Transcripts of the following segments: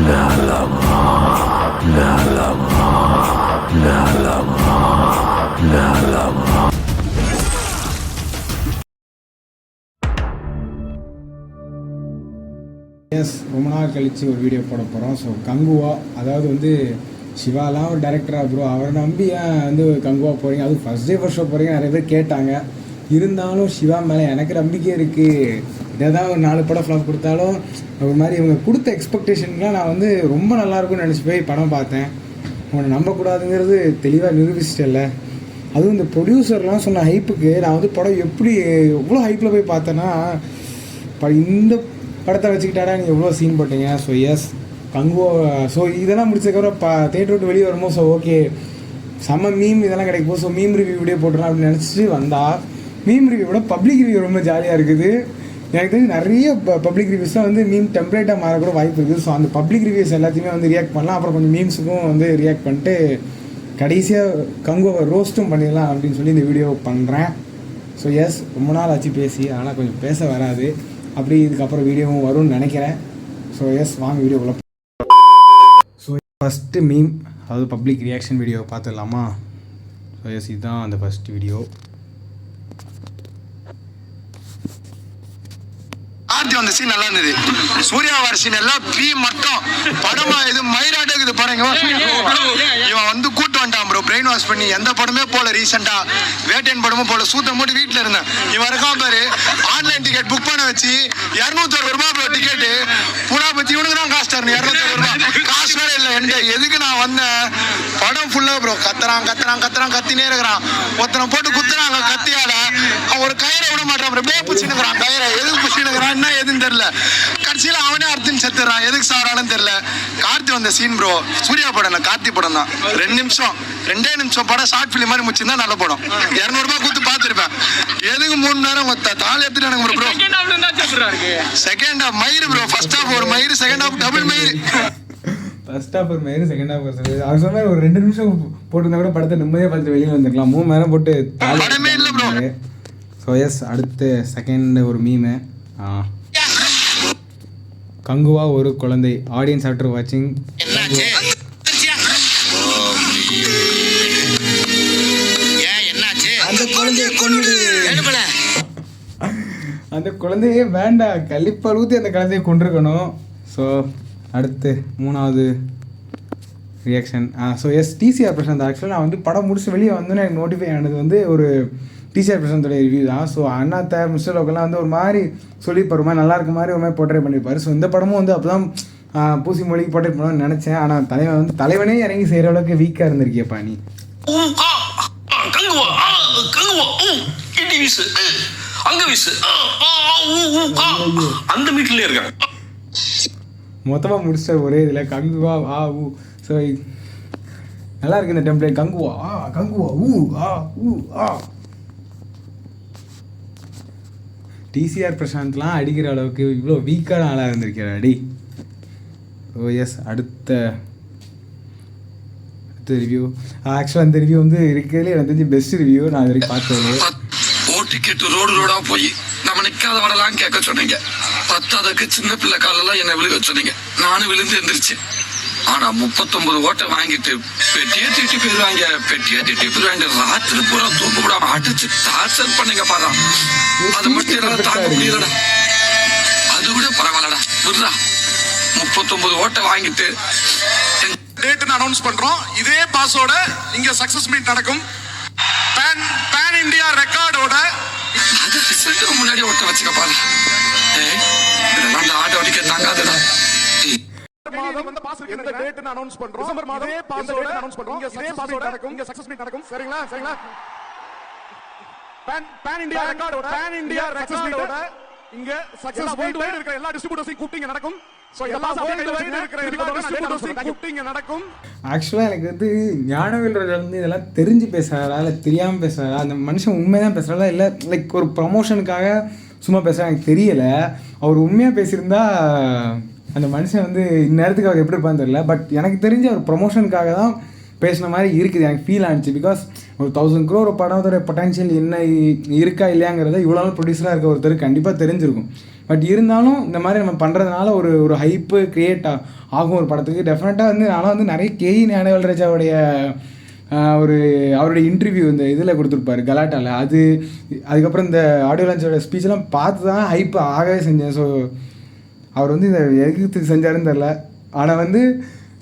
நலமா நலமா நலமா நலமா. எஸ், ரொம்ப நாள் கழித்து ஒரு வீடியோ போட போகிறோம். ஸோ கங்குவா, அதாவது வந்து சிவாலாம் ஒரு டேரக்டராக ப்ரோ, அவரை நம்பி ஏன் வந்து கங்குவா போகிறீங்க, அதுவும் ஃபஸ்ட் டே ஃபர்ஸ்ட் ஷோ போகிறீங்க நிறைய பேர் கேட்டாங்க. இருந்தாலும் சிவா மேலே எனக்கு நம்பிக்கை இருக்குது. இதை தான் ஒரு 4 படம் ஃப்ளாப் கொடுத்தாலும் ஒரு மாதிரி இவங்க கொடுத்த எக்ஸ்பெக்டேஷன்லாம் நான் வந்து ரொம்ப நல்லாயிருக்கும்னு நினச்சி போய் படம் பார்த்தேன். அவனை நம்பக்கூடாதுங்கிறது தெளிவாக நிரூபிச்சிட்டல. அதுவும் இந்த ப்ரொடியூசர்லாம் சொன்ன ஹைப்புக்கு நான் வந்து படம் எப்படி எவ்வளோ ஹைப்பில் போய் பார்த்தேன்னா, இந்த படத்தை வச்சுக்கிட்டாடா நீங்கள் எவ்வளோ சீன் போட்டீங்க. So S Kanguva. ஸோ இதெல்லாம் முடிச்சதுக்கப்புறம் தேட்டர் விட்டு வெளியே வரும்போது ஸோ ஓகே செம்ம மீம் இதெல்லாம் கிடைக்கும் போது ஸோ மீம் ரிவ்யூ வீடியோ போட்டுறேன் அப்படின்னு நினச்சிட்டு வந்தால் மீம் ரிவ்யூவோட பப்ளிக் ரிவ்யூ ரொம்ப ஜாலியாக இருக்குது. எனக்கு தெரிஞ்சு நிறைய பப்ளிக் ரிவ்யூஸ்லாம் வந்து மீம் டெம்ப்ளேட்டாக மாறக்கூட வாய்ப்பு இருக்குது. ஸோ அந்த பப்ளிக் ரிவ்யூஸ் எல்லாத்தையுமே வந்து ரியாக்ட் பண்ணலாம். அப்புறம் கொஞ்சம் மீம்ஸுக்கும் வந்து ரியாக்ட் பண்ணிட்டு கடைசியாக கங்குவாவை ரோஸ்ட்டும் பண்ணிடலாம் அப்படின்னு சொல்லி இந்த வீடியோ பண்ணுறேன். ஸோ எஸ், ரொம்ப நாள் ஆச்சு பேசி, ஆனால் கொஞ்சம் பேச வராது. அப்படி இதுக்கப்புறம் வீடியோவும் வரும்னு நினைக்கிறேன். ஸோ எஸ், வாங்க வீடியோக்குள்ள. ஸோ ஃபஸ்ட்டு மீம், அதாவது பப்ளிக் ரியாக்ஷன் வீடியோ பார்த்துடலாமா? ஸோ எஸ், இதுதான் அந்த ஃபஸ்ட் வீடியோ. அந்த சீன் நல்லா இருந்தது. சூர்யா வர சீன் எல்லாம் பீ மட்டும் படமா இது மயிராட்டே இருக்குது பாருங்க. இவன் வந்து கூட்டு வந்துட்டான் ப்ரோ, பிரெயின் வாஷ் பண்ணி. எந்த படமே போல ரீசெண்டா வேட்டையன் படமும் போல சூத்த மூடி வீட்டுல இருந்தேன். இவன் இருக்கான் பாரு, ஆன்லைன் டிக்கெட் புக் பண்ண வச்சு 260 ரூபாய் ப்ரோ டிக்கெட்டு. புனா பத்தி இவனுக்கு தான் காசு தரணும் 260 ரூபாய். காசு வேற இல்லை என்கிட்ட. எதுக்கு நான் வந்தேன்? படம் ஃபுல்லா ப்ரோ கத்துறான் கத்துறான் கத்துறான் கத்தினே இருக்கிறான். ஒருத்தனை போட்டு குத்துறாங்க கத்தியால. அவன் ஒரு கயிறை விட மாட்டான் ப்ரோ, அப்படியே பிடிச்சினுக்கிறான் கயிறை. எதுக்கு பிடிச்சினுக்கிறான் என்ன எதுன்னு தெரியல. கடைசியில அவனே அர்த்தம் செத்துறான். எதுக்கு சாராலும் தெரியல. கார்த்தி வந்த சீன் ப்ரோ, சூர்யா படம் இல்லை கார்த்தி படம் தான். 2 நிமிஷம் படம் ஷார்ட் ஃபிலிம் மாதிரி முடிச்சிருந்தா நல்ல படம். 200 ரூபாய் கொடுத்து பார்த்துருப்பேன். எதுக்கு 3 நேரம் தாலி எடுத்துட்டானுங்க ப்ரோ. செகண்ட் ஹாஃப் மயிறு ப்ரோ, ஃபர்ஸ்ட் ஹாஃப் ஒரு மயிறு, செகண்ட் ஹாஃப் டபுள் மயிறு. ஃபர்ஸ்ட் ஹாஃப் ஒரு மயிறு, செகண்ட் ஹாஃப் ஒரு அது சொன்ன மாதிரி ஒரு 2 நிமிஷம் போட்டுருந்தா கூட படத்தை நிம்மதியாக பார்த்து வெளியில் வந்துருக்கலாம். 3 நேரம் போட்டு படமே இல்லை ப்ரோ. ஸோ எஸ், அடுத்து செகண்ட் ஒரு மீமு. கங்குவா ஒரு குழந்தை. ஆடியன்ஸ் ஆஃப்டர் வாட்சிங் அந்த குழந்தையே வேண்டாம், கள்ளிப்பால் ஊற்றி அந்த குழந்தையை கொண்டிருக்கணும். ஸோ அடுத்து 3வது reaction. So yes, DCR Prashanth. ஆக்சுவலாக நான் வந்து படம் முடிச்சு வெளியே வந்தோன்னே எனக்கு நோட்டிஃபை ஆனது வந்து ஒரு டிசிஆர் பிரசாந்தோடைய ரிவ்யூ தான். ஸோ அண்ணாத்த மிஸ்டர் லோக்கெல்லாம் வந்து ஒரு மாதிரி சொல்லியிருப்பார், ஒரு மாதிரி நல்லா இருக்க மாதிரி ஒரு மாதிரி போர்ட்ரேட் பண்ணியிருப்பார். ஸோ இந்த படமும் வந்து அப்போ தான் பூசி மொழிக்கு போர்ட்ரேட் பண்ணணும்னு நினச்சேன். ஆனால் தலைவன் வந்து தலைவனே இறங்கி செய்கிற அளவுக்கு வீக்காக இருந்திருக்கியப்பா நீ. அந்த மீட்டர்ல இருக்காங்க மொத்தமாக முடிச்ச ஒரே இதில் கங்குவா ஆ ஊ. ஸோ நல்லா இருக்கு இந்த டெம்ப்ளேட். கங்குவா ஆ, கங்குவா ஊ ஆ ஊ ஆ. டிசிஆர் பிரசாந்த்லாம் அடிக்கிற அளவுக்கு இவ்வளோ வீக்கான ஆளாக இருந்திருக்கிறா அடி. ஓ எஸ், அடுத்த ரிவ்யூ. ஆக்சுவலாக அந்த ரிவ்யூ வந்து இருக்கிறதுலே எனக்கு தெரிஞ்சு பெஸ்ட் ரிவ்யூ நான் இது வரைக்கும் பார்த்தது. டிக்கெட் ரோடா போய் நம்ம நிக்காத வரலாம் கேட்க சொன்னீங்க. 10க்கு சின்ன பிள்ளை காலெல்லாம் என்ன விழுக சொன்னீங்க. நானும் விழுந்து எந்திரிச்சேன். ஆனா 39 ஓட்டை வாங்கிட்டு பெட்டியே திட்டி போயிருவாங்க. ராத்திரி பூரா தூக்க விடாம அடிச்சு டார்ச்சர் பண்ணீங்க பாரு. அது மட்டும் என்னால தாங்க முடியலடா. அது கூட பரவாயில்லடா விடுறா. 39 ஓட்டை வாங்கிட்டு டேட் அனௌன்ஸ் பண்றோம். இதே பாஸோட இங்க சக்சஸ் மீட் நடக்கும். பேன் இந்தியா ரெக்கார்டோட அது ரிசல்ட்டுக்கு முன்னாடி ஓட்ட வச்சுக்க பாரு. இதெல்லாம் அந்த ஆட்டோ அடிக்க தாங்காதடா. இந்த டேட் அனௌன்ஸ் பண்றோம். டிசம்பர் மாதம் இதே பாஸோட அனௌன்ஸ் பண்றோம். இதே பாஸோட நடக்கும். இங்க சக்சஸ் மீட் நடக்கும். சரிங்களா? பேன் இந்தியா ரெக்கார்டோட இங்க சக்சஸ் வேர்ல்ட் வைட் இருக்கிற எல்லா டிஸ்ட்ரிபியூட்டர்ஸையும் கூப்பிட்டு நடக்கும். ஆக்சுவலாக எனக்கு வந்து ஞானவேல் ராஜா வந்து இதெல்லாம் தெரிஞ்சு பேசுகிறாரா இல்லை தெரியாமல் பேசுகிறாரா, அந்த மனுஷன் உண்மையாக தான் பேசுகிறாரா இல்லை லைக் ஒரு ப்ரமோஷனுக்காக சும்மா பேசுகிறா எனக்கு தெரியலை. அவர் உண்மையாக பேசியிருந்தா அந்த மனுஷன் வந்து இந்நேரத்துக்கு அவர் எப்படி இருப்பான்னு தெரியல. பட் எனக்கு தெரிஞ்ச அவர் ப்ரமோஷனுக்காக தான் பேசின மாதிரி இருக்குது, எனக்கு ஃபீல் ஆனிச்சு. பிகாஸ் ஒரு 1000 crore படத்தோட பொட்டன்ஷியல் என்ன இருக்கா இல்லையாங்கிறத இவ்வளோ நாள் ப்ரொடியூசராக இருக்க ஒருத்தர் கண்டிப்பாக தெரிஞ்சிருக்கும். பட் இருந்தாலும் இந்த மாதிரி நம்ம பண்ணுறதுனால ஒரு ஹைப்பு க்ரியேட் ஆகும் ஒரு படத்துக்கு. டெஃபினட்டாக வந்து நானும் வந்து நிறைய கேஇ ஞானவேல்ராஜாவுடைய அவருடைய இன்டர்வியூ இந்த இதில் கொடுத்துருப்பாரு கலாட்டாவில், அதுக்கப்புறம் இந்த ஆடியோ லான்ச்சோட ஸ்பீச்செல்லாம் பார்த்து தான் ஹைப் ஆகவே செஞ்சேன். ஸோ அவர் வந்து இதை எதுக்கு செஞ்சாருன்னு தெரில. ஆனால் வந்து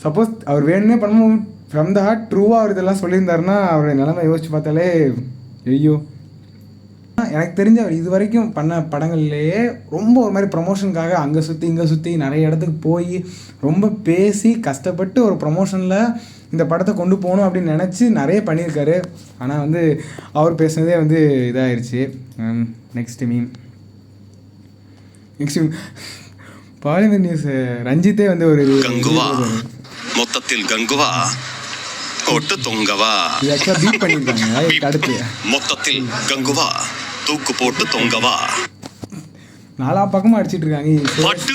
சப்போஸ் அவர் வேணும்னே பண்ணணும் ஃப்ரம் த ஹார்ட் ட்ரூவாக அவர் இதெல்லாம் சொல்லியிருந்தாருன்னா அவருடைய நிலைமை யோசிச்சு பார்த்தாலே ஐயோ. எனக்கு தெரிஞ்ச அவர் இது வரைக்கும் பண்ண படங்கள்லேயே ரொம்ப ஒரு மாதிரி ப்ரொமோஷனுக்காக அங்கே சுற்றி இங்கே சுற்றி நிறைய இடத்துக்கு போய் ரொம்ப பேசி கஷ்டப்பட்டு ஒரு ப்ரொமோஷனில் இந்த படத்தை கொண்டு போகணும் அப்படின்னு நினச்சி நிறைய பண்ணியிருக்காரு. ஆனால் வந்து அவர் பேசுனதே வந்து இதாகிடுச்சு. நெக்ஸ்ட் மீம் பாலிமர் நியூஸ் ரஞ்சித்தே வந்து ஒரு கங்குவா மொத்தத்தில் கங்குவா கொட்டு தொங்கவா பீட் பண்ணியிருக்காங்க. அடுத்து மொத்தத்தில் கங்குவா தூக்கு போட்டு தொங்கவா நாலா பக்கமாக அடிச்சிட்டு இருக்காங்க.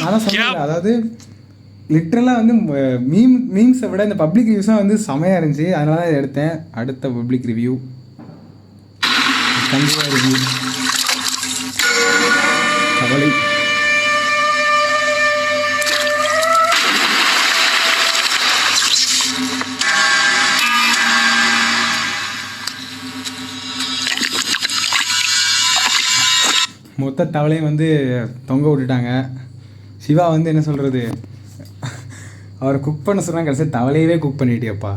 நான் சொன்னேன், அதாவது லிட்ரலாக வந்து மீம்ஸை விட இந்த பப்ளிக் ரிவ்யூஸாக வந்து செமையாக இருந்துச்சு. அதனால தான் எடுத்தேன். அடுத்த பப்ளிக் ரிவ்யூ கண்டிப்பாக ரிவ்யூ கவலை. மொத்த தவளையும் வந்து தொங்க விட்டுட்டாங்க. சிவா வந்து என்ன சொல்கிறது, அவரை குக் பண்ண சொல்கிறாங்க, கடைசி தவளையவே குக் பண்ணிட்டியப்பா.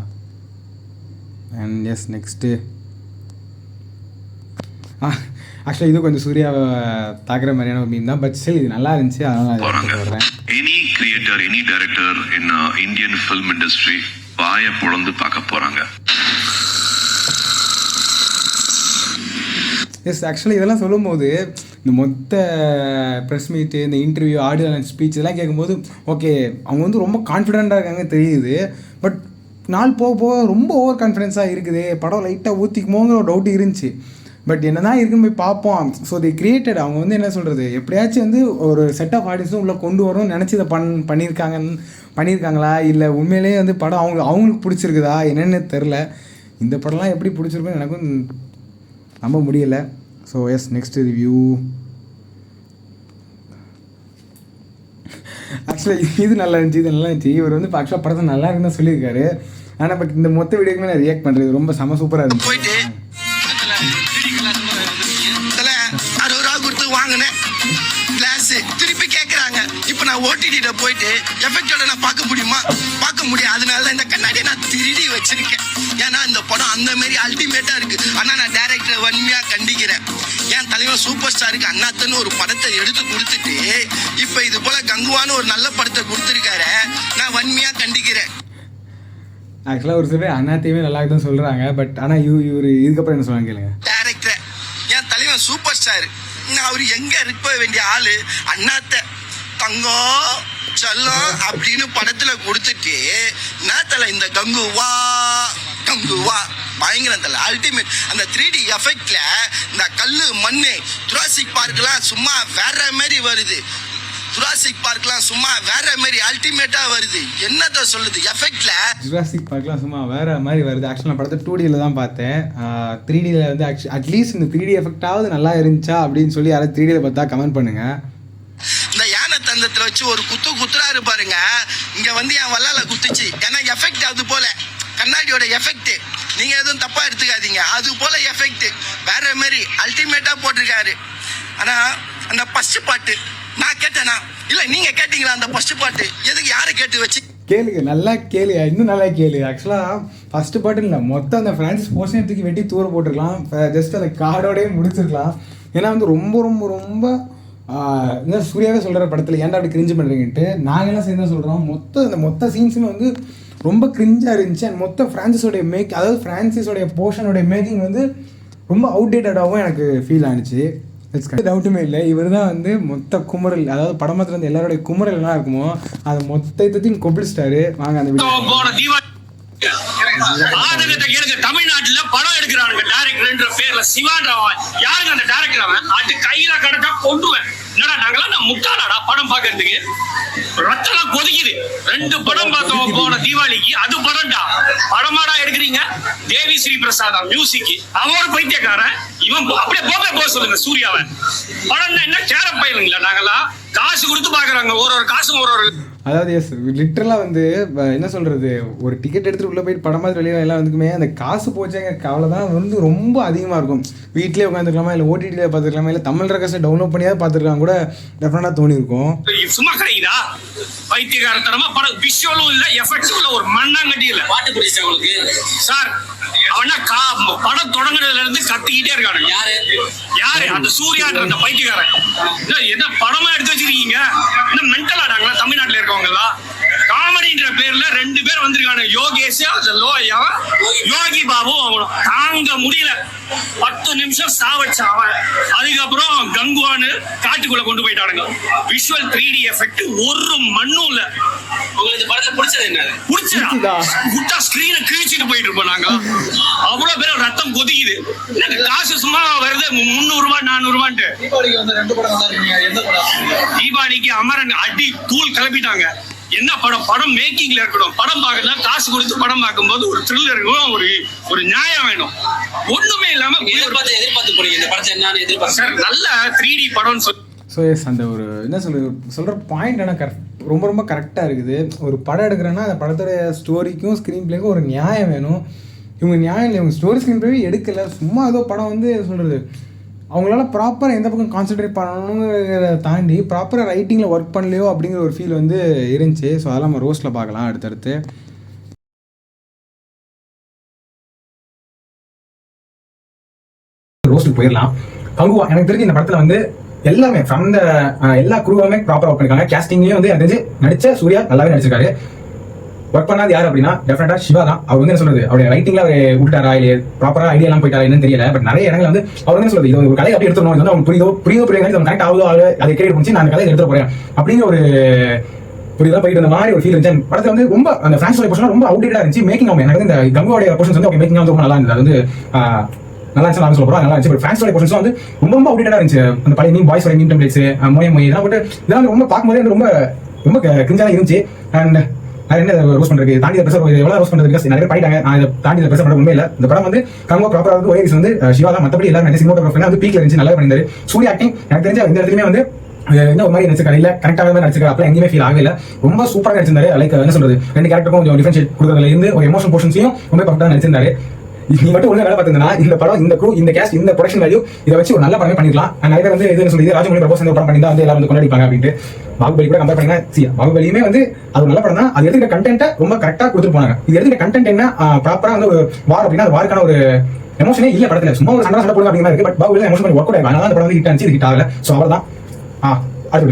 அண்ட் எஸ் நெக்ஸ்ட்டு ஆக்சுவலாக இது கொஞ்சம் சூர்யாவை தாக்குற மாதிரியான ஒரு மீன் தான், பட் ஸ்டில் இது நல்லா இருந்துச்சு, அதனால் சொல்கிறேன். Any creator any director in Indian film industry வாயை பொழந்து பார்க்க போகிறாங்க. எஸ் ஆக்சுவலி இதெல்லாம் சொல்லும்போது இந்த மொத்த ப்ரெஸ் மீட்டு, இந்த இன்டர்வியூ, ஆடியோ லான்ச் ஸ்பீச் இதெல்லாம் கேட்கும்போது ஓகே அவங்க வந்து ரொம்ப கான்ஃபிடென்ட்டாக இருக்காங்க தெரியுது. பட் நாள் போக போக ரொம்ப ஓவர் கான்ஃபிடென்ஸாக இருக்குது, படம் லைட்டாக ஊற்றிக்குமோங்கிற ஒரு டவுட் இருந்துச்சு. பட் என்ன தான் இருக்குன்னு போய் பார்ப்போம். ஸோ தி கிரியேட்டட் அவங்க வந்து என்ன சொல்கிறது, எப்படியாச்சும் வந்து ஒரு செட் ஆஃப் ஆடியன்ஸும் உள்ளே கொண்டு வரணும்னு நினச்சி இதை பண்ணியிருக்காங்களா இல்லை உண்மையிலேயே வந்து படம் அவங்களுக்கு பிடிச்சிருக்குதா என்னென்னு தெரில. இந்த படம்லாம் எப்படி பிடிச்சிருக்குன்னு எனக்கும் நம்ப முடியலை. So yes next review. ஆக்சுவலாக இது நல்லா இருந்துச்சு, இது நல்லா இருந்துச்சு. இவர் வந்து ஆக்சுவலாக படத்தை நல்லா இருக்குன்னு சொல்லியிருக்காரு. ஆனால் பட் இந்த மொத்த வீடியோக்குமே நான் ரியாக்ட் பண்ணுறது ரொம்ப சூப்பராக இருந்துச்சு. போயிட்டு 60 ரூபா கொடுத்து வாங்கினேன் கிளாஸ் திருப்பி கேட்குறாங்க. இப்போ நான் ஓடிடியில போயிட்டு எஃபெக்டோட நான் பார்க்க முடியுமா? பார்க்க முடியும். அதனால தான் இந்த கண்ணாடியை நான் திருடி வச்சிருக்கேன். ஏன்னா இந்த படம் அந்த மாதிரி அல்டிமேட்டா இருக்கு. ஆனால் நான் டைரக்டரை வன்மையா கண்டிக்கிறேன். என் தலைவர் சூப்பர் ஸ்டாருக்கு அண்ணாத்தன்னு ஒரு படத்தை எடுத்து கொடுத்துட்டு இப்போ இது போல கங்குவான்னு ஒரு நல்ல படத்தை கொடுத்துருக்காரு. நான் வன்மையா கண்டிக்கிறேன். ஆக்சுவலாக ஒரு சில அண்ணாத்தையுமே நல்லா தான் சொல்கிறாங்க. பட் ஆனால் இவர் இதுக்கப்புறம் என்ன சொல்லுவாங்க கேளுங்க. டைரக்டர் என் தலைவன் சூப்பர் ஸ்டார், அவர் எங்க இருக்க வேண்டிய ஆளு அண்ணாத்த தங்கம் செல்லம் அப்படின்னு படத்துல கொடுத்துட்டு நேத்தல இந்த கங்குவா பயங்கரம் தல அல்டிமேட். அந்த 3D எஃபெக்ட்ல இந்த கல்லு மண்ணு ஜுராசிக் பார்க்லாம் சும்மா வேற மாதிரி வருது. ஜுராசிக் பார்க்லாம் சும்மா வேற மாதிரி அல்டிமேட்டா வருது. என்னத்த சொல்லுது எஃபெக்ட்ல ஜுராசிக் பார்க்லாம் சும்மா வேற மாதிரி வருது. ஆக்சுவலாக நான் படத்தை 2Dயில் தான் பார்த்தேன். 3Dயில் வந்து அட்லீஸ்ட் இந்த 3D எஃபெக்டாவது நல்லா இருந்துச்சா அப்படின்னு சொல்லி யாராவது 3Dயில் பார்த்தா கமெண்ட் பண்ணுங்க. இந்த யானை தந்தத்துல வச்சு ஒரு குத்துறாரு பாருங்க. இங்க வந்து என் வல்லால குத்துச்சு. ஏன்னா எஃபெக்ட் அது போல கண்ணாடியோட எஃபெக்ட், நீங்க எதுவும் தப்பா எடுத்துக்காதீங்க. அது போல எஃபெக்ட் வேற மாதிரி அல்டிமேட்டா போட்டிருக்காரு. ஆனா அந்த ஃபர்ஸ்ட் பாட்டு நான் கேட்டேனா இல்ல நீங்க கேட்டீங்களா? அந்த ஃபர்ஸ்ட் பாட்டு எதுக்கு யாரை கேட்டு வச்சு கேளுங்க, நல்லா கேளு, இன்னும் நல்லா கேளு. ஆக்சுவலாக ஃபர்ஸ்ட் பாட்டு இல்லை, மொத்தம் அந்த ஃப்ரான்சிஸ் போர்ஷன் தூக்கி வெட்டி தூர போட்டிருக்கலாம். ஜஸ்ட் அந்த கார்டோடய முடிச்சிருக்கலாம். ஏன்னா வந்து ரொம்ப ரொம்ப ரொம்ப இந்த சூர்யாவே சொல்கிற படத்தில் ஏன்டா அப்படி கிரிஞ்சு பண்ணுறீங்கன்ட்டு நாங்கள்லாம் சேர்ந்து சொல்கிறோம். அந்த மொத்த சீன்ஸுமே வந்து ரொம்ப கிரிஞ்சாக இருந்துச்சு. அண்ட் மொத்த ஃப்ரான்சிஸோடைய அதாவது ஃப்ரான்சிஸோடைய போர்ஷனுடைய மேக்கிங் வந்து ரொம்ப அவுடேட்டடாகவும் எனக்கு ஃபீல் ஆனிச்சு. டவுட்டுமே இல்லை, இவர் தான் வந்து மொத்த குமரல், அதாவது படமத்தில் வந்து எல்லாருடைய குமரல் என்ன இருக்குமோ அதை மொத்தத்தையும் கொப்பிடிச்சிட்டாரு. வாங்க அந்த வீடியோ. தமிழ்நாட்டுல படம் எடுக்கிறானுங்க டைரக்டர்ன்ற பேர்ல சிவான்றவன் யாருங்க அந்த டைரக்டர்? அவன் அது கையில கடக்கா கொண்டுவேன். என்னடா நாங்களாம் முட்டாளாடா படம் பாக்குறதுக்கு? ரத்தம் கொதிக்குது. 2 படம் பார்த்தோம் போன தீபாவளிக்கு. அது படம்டா, படமாடா எடுக்கிறீங்க? தேவி ஸ்ரீ பிரசாதா மியூசிக், அவன் ஒரு பைத்தியக்காரன். இவன் அப்படியே போக சொல்லுங்க சூர்யாவை. படம்னா என்ன கேர பயிலுங்களா? நாங்களா காசு கொடுத்து பாக்குறாங்க, ஒரு காசும் ஒரு அதாவது எஸ் லிட்டரலாக வந்து என்ன சொல்கிறது, ஒரு டிக்கெட் எடுத்துகிட்டு உள்ளே போயிட்டு படம் மாதிரி வெளியே எல்லாம் வந்துக்குமே அந்த காசு போச்சாங்க கவலை தான் வந்து ரொம்ப அதிகமாக இருக்கும். வீட்டிலே உட்காந்துக்கலாமா இல்லை ஓடிடியில் பார்த்துக்கலாமா இல்லை தமிழ் ரெக்கார்ட்ஸை டவுன்லோட் பண்ணியாவது பார்த்துருக்கலாம் கூட டெஃபினட்டாக தோணி இருக்கும். சும்மா கிடைக்குதா பைத்தியகாரத்தனமா படம், விஷுவலும் இல்லை எஃபெக்ட்ஸும் இல்லை, ஒரு மண்ணாங்கட்டி இல்லை. பாட்டு பிடிச்சா உங்களுக்கு சார் அவனா படம் தொடங்குறதுல இருந்து கத்திக்கிட்டே இருக்கானு. யாரு அந்த சூர்யான்ற அந்த பைத்தியக்காரன் என்ன படமா எடுத்து வச்சிருக்கீங்க? என்ன மென்டல் ஆடாங்களா தமிழ்நாட்டுல இருக்கவங்க எல்லாம்? காமெடின்ற பேர்ல 2 பேர் வந்திருக்கானு, யோகேஷ் யோகி பாபு. அவனும் தாங்க முடியல, 10 நிமிஷம் சாவச்சா அவன். அதுக்கப்புறம் கங்குவான்னு காட்டுக்குள்ள கொண்டு போயிட்டானுங்க. விஷுவல் 3D எஃபெக்ட் ஒரு மண்ணும் இல்ல. உங்களுக்கு படத்துல பிடிச்சது என்ன? பிடிச்சதா குட்டா ஸ்கிரீனை கிழிச்சிட்டு போயிட்டு இருப்போம் நாங்க. அவ்வளவு பேர் ரத்தம் கொதிக்குது. காசு சும்மா வருது 300 ரூபாய் 400 ரூபான்ட்டு. தீபாவளிக்கு வந்து 2 படம் நல்லா இருக்கீங்க, எந்த படம்? தீபாவளிக்கு அமரன் அடி தூள் கிளப்பிட்டாங்க. என்ன படம்? படம் மேக்கிங்ல இருக்கணும். படம் பார்க்கணும், காசு கொடுத்து படம் பார்க்கும்போது ஒரு த்ரில்லர் இருக்கும், ஒரு நியாயம் வேணும். ஒண்ணுமே இல்லாம எதிர்பார்த்து போறீங்க. இந்த படத்தை என்ன எதிர்பார்த்து சார் நல்ல 3D படம்னு சொல்லி. ஸோ எஸ் அந்த ஒரு என்ன சொல்கிற பாயிண்ட் ஆனால் ரொம்ப ரொம்ப கரெக்டாக இருக்குது. ஒரு படம் எடுக்கிறேன்னா அந்த படத்தோடைய ஸ்டோரிக்கும் ஸ்க்ரீன் பிளேக்கும் ஒரு நியாயம் வேணும். இவங்க நியாயம் இல்லை, இவங்க ஸ்டோரி ஸ்க்ரீன் பிளேவே எடுக்கலை. சும்மா ஏதோ படம் வந்து சொல்கிறது அவங்களால ப்ராப்பராக எந்த பக்கம் கான்சென்ட்ரேட் பண்ணணுங்கிறத தாண்டி ப்ராப்பராக ரைட்டிங்கில் ஒர்க் பண்ணலையோ அப்படிங்கிற ஒரு ஃபீல் வந்து இருந்துச்சு. ஸோ அதெல்லாம் நம்ம ரோஸ்ட்டில் பார்க்கலாம் அடுத்தடுத்து. ரோஸ்ட்டுக்கு போயிடலாம். கங்குவா எனக்கு தெரிஞ்சு இந்த படத்தில் வந்து எல்லாமே ஃப்ரம் த எல்லா குரூவுமே ப்ராப்பராக ஒர்க் பண்ணிருக்காங்க. கேஸ்டிங்லேயும் வந்து எனக்கு தெரிஞ்சு நடிச்ச சூர்யா நல்லாவே நடிச்சிருக்காரு. ஒர்க் பண்ணாது யார் அப்படின்னா டெஃபினட்டா சிவா தான். அவர் வந்து என்ன சொல்றது, அவருடைய ரைட்டிங்ல அவர் விட்டாரா இல்லையே ப்ராப்பரா ஐடியா எல்லாம் போயிட்டாரா என்னன்னு தெரியல. பட் நிறைய இடங்கள் வந்து அவர் என்ன சொல்றது, இது ஒரு கலை அப்படி எடுத்துடணும், இது வந்து அவங்க புரியுதோ கனெக்ட் ஆகுதோ அதை கேட்டு முடிச்சு நான் அந்த கலையை எடுத்துட போறேன் அப்படிங்கிற ஒரு புரியுதா போயிட்டு இருந்த மாதிரி ஒரு ஃபீல் இருந்துச்சு. படத்துல வந்து ரொம்ப அந்த ஃபிரான்ஸ் போர்ஷன் ரொம்ப அவுடேட்டா இருந்துச்சு. மேக்கிங் ஆகும் எனக்கு இந்த கங்குவோட போர்ஷன்ஸ் வந்து மேக்கிங் வந்து ரொம்ப நல்லா இருந்தது. அது வந்து நல்லா இருந்துச்சு நான் சொல்ல போறோம், நல்லா இருந்துச்சு. பட் ஃபிரான்ஸ் போர்ஷன்ஸ் வந்து ரொம்ப அவுடேட்டா இருந்துச்சு. அந்த பழைய மீன் பாய்ஸ் மீன் டெம்ப்ளேட்ஸ் மொய் இதெல்லாம் போட்டு இதெல்லாம் ரொம்ப பார்க்கும்போது ரொம்ப ரொம்ப கிரிஞ்சா இருந்துச்சு. அண்ட் என்ன ரோஸ் பண்றது தாண்டி பிரஷர் எவ்வளவு ரோஸ் பண்றது நிறைய பண்ணிட்டாங்க. நான் இதை தாண்டி பிரஷர் பண்ண உண்மை இல்லை. இந்த படம் வந்து கங்குவா ப்ராப்பரா வந்து ஒரே விஷயம் வந்து சிவா தான். மற்றபடி எல்லாரும் சினிமோட்டோகிராஃபர் வந்து பீக்ல இருந்துச்சு, நல்லா பண்ணியிருந்தாரு. சூர்யா ஆக்டிங் எனக்கு தெரிஞ்ச இந்த இடத்துலயுமே வந்து என்ன ஒரு மாதிரி நடிச்சிருக்காரு, இல்ல கரெக்டாக மாதிரி நடிச்சிருக்காரு, அப்போ எங்கேயுமே ஃபீல் ஆகவே இல்லை. ரொம்ப சூப்பராக நடிச்சிருந்தாரு. லைக் என்ன சொல்றது, 2 கேரக்டருக்கும் கொஞ்சம் டிஃபரன்ஷியேட் கொடுக்கறதுல இருந்து ஒரு எமோஷனல் போர்ஷன்ஸையும் ரொம்ப பர்ஃபெக்டாக நடிச்சிருந்தாரு. நீ மட்டும் ஒண்ணு வேலை பார்த்திருந்தா இந்த படம் இந்த க்ரூ இந்த கேஸ்ட் இந்த ப்ரொடக்ஷன் வேல்யூ இதை வச்சு ஒரு நல்ல படமே பண்ணிடலாம். நிறைய பேர் வந்து இது சொல்லி ராஜமௌழி பிரபோஸ் ஒரு படம் பண்ணியிருந்தா வந்து எல்லாரும் வந்து கொண்டாடிப்பாங்க அப்படின்ட்டு. பாகுபலி கூட கம்பேர் பண்ணீங்கன்னா பாகுபலியுமே வந்து அது நல்ல படம் தான். அது எடுத்துக்கிற கண்டென்ட்டை ரொம்ப கரெக்டாக கொடுத்துட்டு போனாங்க. இது எடுத்துக்கிற கண்டென்ட் என்ன ப்ராப்பரா வந்து ஒரு வார் அப்படின்னா அது வாருக்கான ஒரு எமோஷனே இல்ல படத்துல. சும்மா ஒரு சண்டை போடுங்க அப்படிங்கிற இருக்கு. But Baahubali emotion work out ஆகும். அதனால அந்த படம் வந்து ஹிட் ஆச்சு, இது ஹிட் ஆகல. ஸோ அவர் தான் அடுத்து